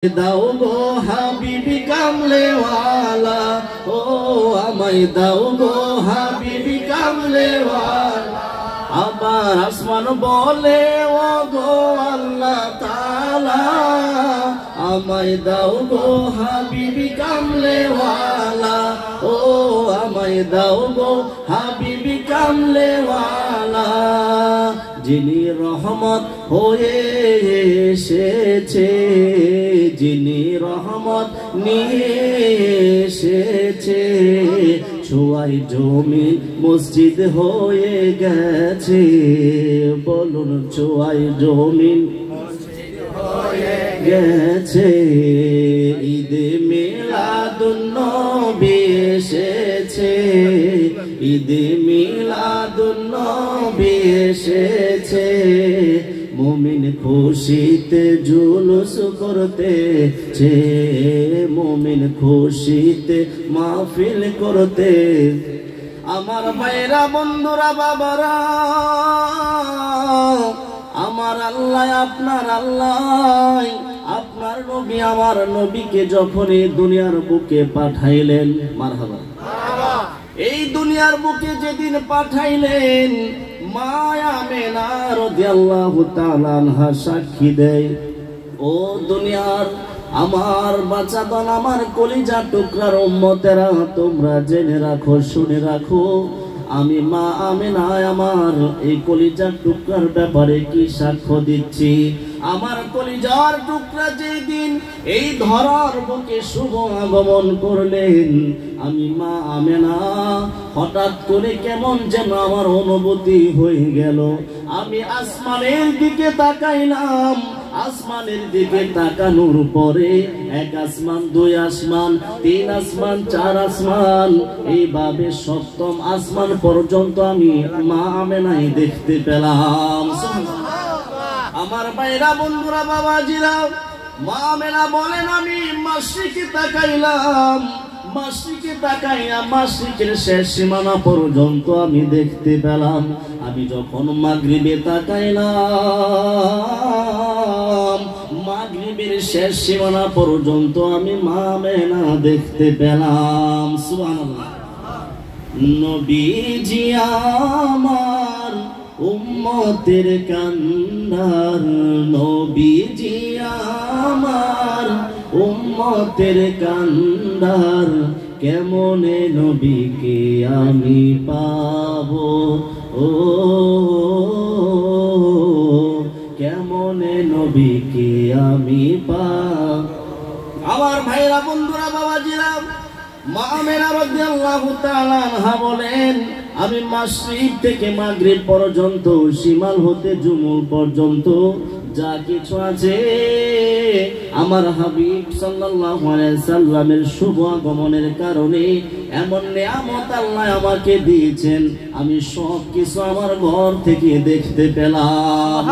দাও গো হাবিবি কামলেওয়ালা, ও আমায় দাও গো হাবিবি কামলেওয়ালা। আবার আসমান বলে ও গো আল্লাহ তাআলা, আমায় দাও গো হাবিবি কামলেওয়ালা, ও আমায় দাও গো হাবিবি কামলেওয়ালা। যিনি রহমত হয়ে এসেছে, যিনি রহমত নিয়ে এসেছে, ছোঁয়ায় জমিন মসজিদ হয়ে গেছে। বলুন ছোঁয়ায় জমিন হয়ে গেছে। ঈদে মিলাদুন্নবী এসেছে, ঈদে মিলাদুন্নবী এসেছে। মুমিন খুশিতে জুলুস করতেছে, মুমিন খুশিতে মাহফিল করতে। আমার ভাইরা বন্ধুরা বাবারা, আমার আল্লাহ আপনার আল্লাহ, আপনার নবী আমার নবীকে যখন এই দুনিয়ার বুকে পাঠাইলেন, মারহাবা, এই দুনিয়ার বুকে যেদিন পাঠাইলেন, মা আমেনা রাদিয়াল্লাহু তাআলা আনহা সাক্ষী দেয়, ও দুনিয়ার আমার বাচ্চাগণ, আমার কলিজা টুকরার উম্মতেরা, তোমরা জেনে রাখো, শুনে রাখো, আমি মা আমেনা আমার এই কলিজার টুকরার ব্যাপারে কি সাক্ষ্য দিচ্ছি। আমার কলিজার টুকরা যেদিন এই ধরার বুকে শুভ আগমন করলেন, আমি মা আমেনা হঠাৎ করে কেমন যেন আমার অনুভূতি হয়ে গেল। আমি আসমানের দিকে তাকাইলাম, আসমানের দিকে তাকানোর পরে এক আসমান, দুই আসমান, তিন আসমান, চার আসমান, এইভাবে সপ্তম আসমান পর্যন্ত আমি মা আমেনাই দেখতে পেলাম। আমার ভাইরা বন্ধুরা বাবাজিরা, মা আমেনা বলেন, আমি মাশরিকে তাকাইলাম, মাশরিকে তাকাইয়া মাশরিকের শেষ সীমানা পর্যন্ত আমি দেখতে পেলাম। আমি যখন মাগরিবে তাকাইলাম, মাগরিবের শেষ সীমানা পর্যন্ত আমি মা আমেনা দেখতে পেলাম। সুবহানাল্লাহ। নবীজি আমার উম্মতের কান্ডার, নবীজি আমার উম্মতের কান্ডার, কেমনে নবীকে আমি পাবো, ও কেমনে নবীকে আমি পাবো। আমার ভাইরা বন্ধুরা বাবাজিরা, মা আমেনা রাদিয়াল্লাহু তাআলা আনহা বলেন, আমি মাশরিক থেকে মাগরিব পর্যন্ত, শিমাল হতে জুমুল পর্যন্ত যা কিছু আছে, আমার হাবিব সাল্লাল্লাহু আলাইহি সাল্লামের শুভ আগমনের কারণে এমন নিয়ামত আল্লাহ আমাকে দিয়েছেন, আমি সব কিছু আমার ঘর থেকে দেখতে পেলাম।